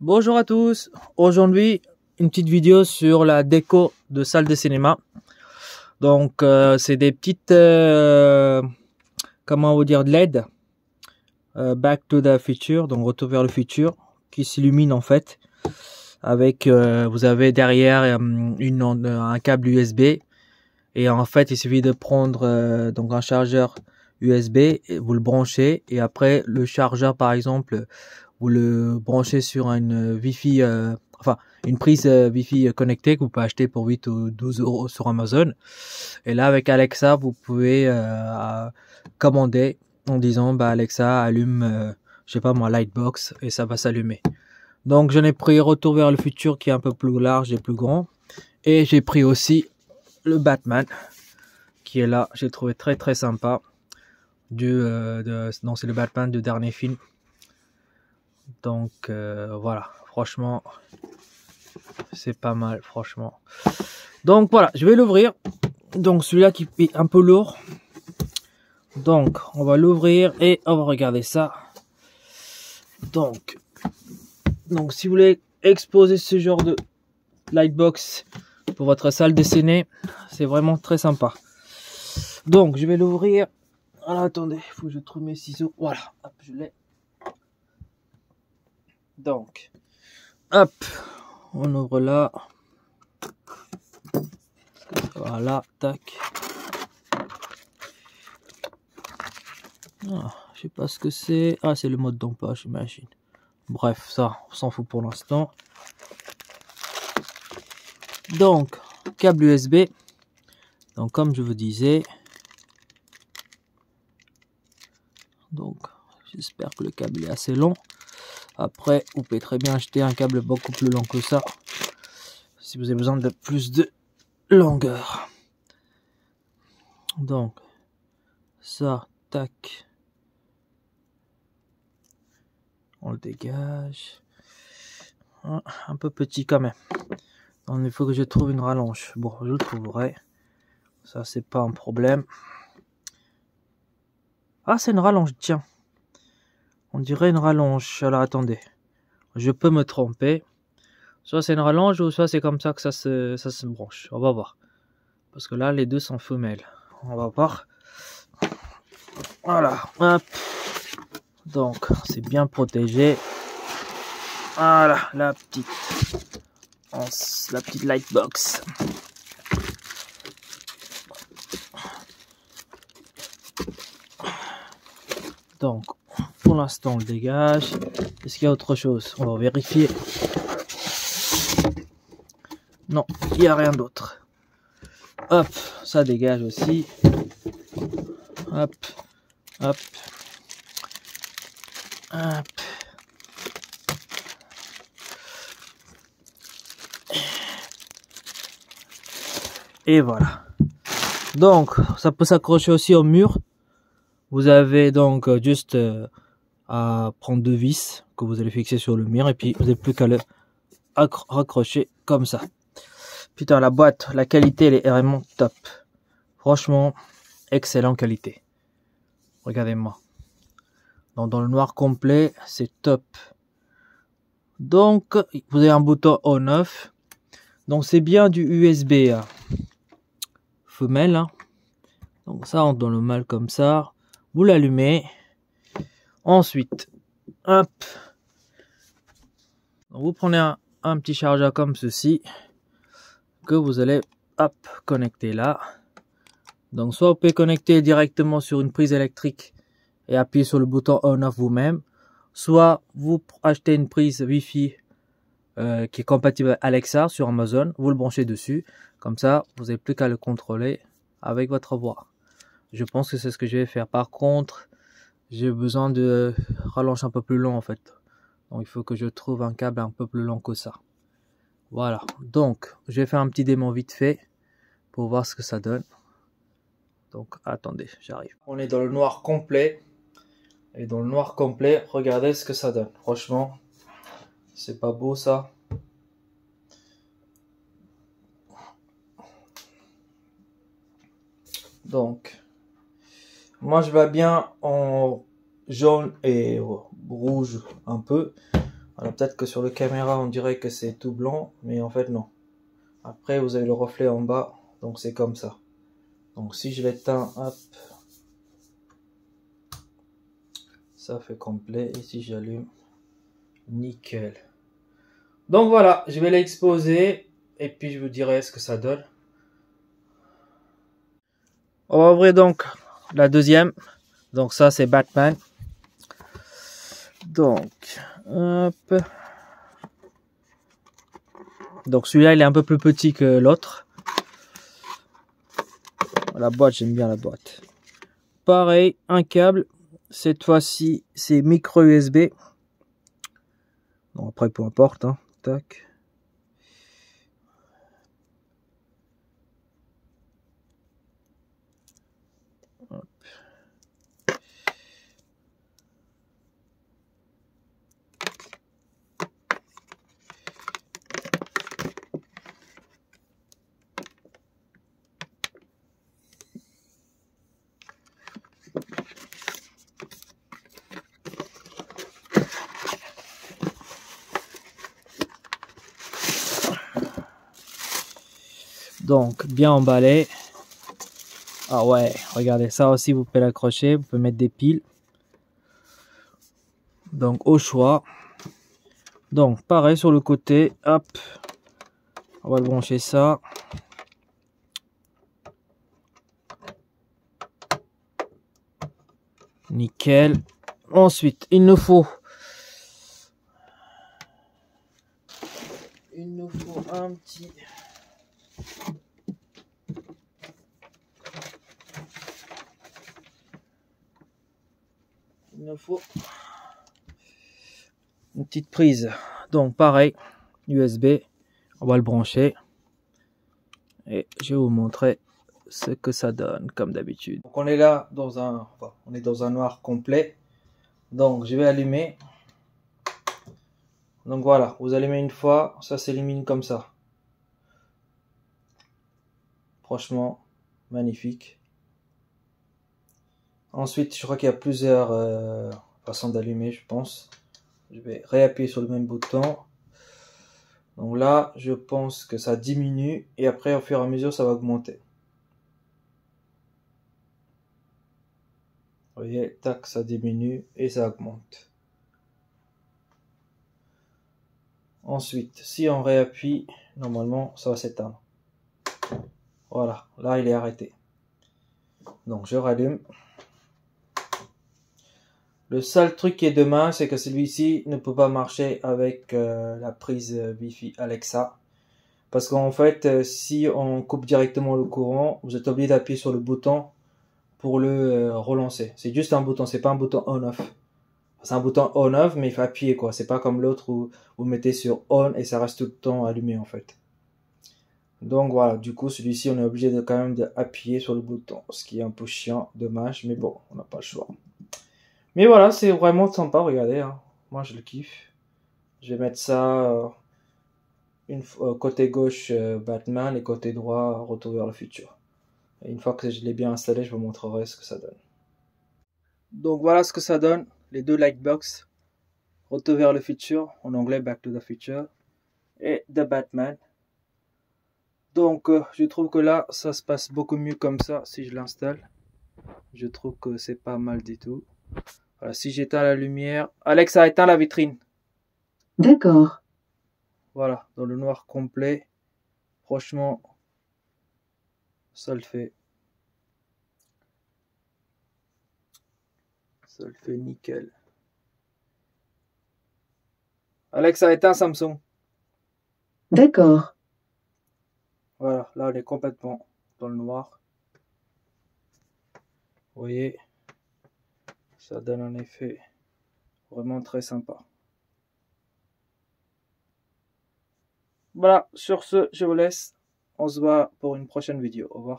Bonjour à tous, aujourd'hui une petite vidéo sur la déco de salle de cinéma. Donc c'est des petites, comment vous dire, LED, Back to the Future, donc Retour vers le futur, qui s'illumine en fait, avec, vous avez derrière un câble USB, et en fait il suffit de prendre donc un chargeur USB, et vous le branchez, et après le chargeur par exemple, vous le branchez sur une Wi-Fi, une prise Wi-Fi connectée que vous pouvez acheter pour 8 ou 12 euros sur Amazon. Et là, avec Alexa, vous pouvez commander en disant, Alexa, allume, je sais pas moi, Lightbox, et ça va s'allumer. Donc, j'en ai pris Retour vers le futur qui est un peu plus large et plus grand. Et j'ai pris aussi le Batman qui est là. J'ai trouvé très très sympa. Non, c'est le Batman du dernier film. Donc voilà, franchement c'est pas mal, franchement. Donc voilà, je vais l'ouvrir. Donc celui-là qui est un peu lourd, donc on va l'ouvrir et on va regarder ça. Donc si vous voulez exposer ce genre de lightbox pour votre salle de ciné, c'est vraiment très sympa. Donc je vais l'ouvrir. Alors attendez, il faut que je trouve mes ciseaux. Voilà, hop, je l'ai. Donc, hop, on ouvre là. Voilà, tac. Ah, je sais pas ce que c'est. Ah, c'est le mode d'emploi, j'imagine. Bref, ça, on s'en fout pour l'instant. Donc, câble USB. Donc, comme je vous disais. Donc, j'espère que le câble est assez long. Après, vous pouvez très bien acheter un câble beaucoup plus long que ça, si vous avez besoin de plus de longueur. Donc, ça, tac. On le dégage. Un peu petit quand même. Donc, il faut que je trouve une rallonge. Bon, je le trouverai. Ça, c'est pas un problème. Ah, c'est une rallonge, tiens. On dirait une rallonge. Alors, attendez. Je peux me tromper. Soit c'est une rallonge ou soit c'est comme ça que ça se branche. On va voir. Parce que là, les deux sont femelles. On va voir. Voilà. Hop. Donc, c'est bien protégé. Voilà, la petite lightbox. Donc, pour l'instant, on le dégage. Est-ce qu'il y a autre chose? On va vérifier. Non, il n'y a rien d'autre. Hop, ça dégage aussi. Hop, hop, hop. Et voilà. Donc, ça peut s'accrocher aussi au mur. Vous avez donc juste à prendre deux vis que vous allez fixer sur le mur et puis vous n'avez plus qu'à le raccrocher comme ça. Putain, la boîte, la qualité elle est vraiment top. Franchement, excellente qualité. Regardez-moi. Dans le noir complet, c'est top. Donc, vous avez un bouton on/off. Donc, c'est bien du USB femelle. Hein. Donc, ça rentre dans le mâle comme ça. Vous l'allumez. Ensuite, hop. Donc, vous prenez un petit chargeur comme ceci. Que vous allez, hop, connecter là. Donc, soit vous pouvez connecter directement sur une prise électrique et appuyer sur le bouton on/off vous-même. Soit vous achetez une prise Wi-Fi qui est compatible avec Alexa sur Amazon. Vous le branchez dessus. Comme ça, vous n'avez plus qu'à le contrôler avec votre voix. Je pense que c'est ce que je vais faire. Par contre, j'ai besoin de rallonge un peu plus long en fait. Donc il faut que je trouve un câble un peu plus long que ça. Voilà. Donc je vais faire un petit démo vite fait pour voir ce que ça donne. Donc attendez, j'arrive. On est dans le noir complet. Et dans le noir complet, regardez ce que ça donne. Franchement, c'est pas beau ça. Donc moi je vais bien en jaune et rouge un peu. Alors peut-être que sur le caméra on dirait que c'est tout blanc, mais en fait non. Après vous avez le reflet en bas, donc c'est comme ça. Donc si je l'éteins, hop, ça fait complet. Et si j'allume, nickel. Donc voilà, je vais l'exposer et puis je vous dirai ce que ça donne. On va ouvrir donc la deuxième. Donc ça c'est Batman. Donc, hop. Donc celui-là il est un peu plus petit que l'autre. La boîte, j'aime bien la boîte. Pareil, un câble. Cette fois-ci c'est micro USB. Bon après peu importe, hein. Tac. Hop. Donc bien emballé. Ah ouais, regardez ça aussi, vous pouvez l'accrocher, vous pouvez mettre des piles. Donc au choix. Donc pareil sur le côté, hop, on va le brancher ça. Nickel. Ensuite, il nous faut un petit une petite prise. Donc pareil, USB, on va le brancher et je vais vous montrer ce que ça donne comme d'habitude. Donc on est là dans un noir complet. Donc je vais allumer. Donc voilà, vous allumez une fois, ça s'élimine comme ça. Franchement, magnifique. Ensuite, je crois qu'il y a plusieurs façons d'allumer, je pense. Je vais réappuyer sur le même bouton. Donc là, je pense que ça diminue et après, au fur et à mesure, ça va augmenter. Vous voyez, tac, ça diminue et ça augmente. Ensuite, si on réappuie, normalement, ça va s'éteindre. Voilà, là, il est arrêté. Donc, je rallume. Le seul truc qui est dommage, c'est que celui-ci ne peut pas marcher avec la prise Wi-Fi Alexa. Parce qu'en fait, si on coupe directement le courant, vous êtes obligé d'appuyer sur le bouton pour le relancer. C'est juste un bouton, c'est pas un bouton on-off. C'est un bouton on-off, mais il faut appuyer quoi. C'est pas comme l'autre où vous mettez sur on et ça reste tout le temps allumé en fait. Donc voilà, du coup celui-ci on est obligé de quand même d'appuyer sur le bouton, ce qui est un peu chiant, dommage, mais bon, on n'a pas le choix. Mais voilà, c'est vraiment sympa, regardez, hein. Moi je le kiffe. Je vais mettre ça côté gauche Batman et côté droit Retour vers le futur. Et une fois que je l'ai bien installé, je vous montrerai ce que ça donne. Donc voilà ce que ça donne, les deux lightbox. Retour vers le futur, en anglais Back to the Future, et The Batman. Donc je trouve que là, ça se passe beaucoup mieux comme ça si je l'installe. Je trouve que c'est pas mal du tout. Voilà, si j'éteins la lumière... Alexa, éteins la vitrine. D'accord. Voilà, dans le noir complet. Franchement, ça le fait. Ça le fait nickel. Alexa, éteins Samsung. D'accord. Voilà, là on est complètement dans le noir. Vous voyez, ça donne un effet vraiment très sympa. Voilà, sur ce, je vous laisse. On se voit pour une prochaine vidéo. Au revoir.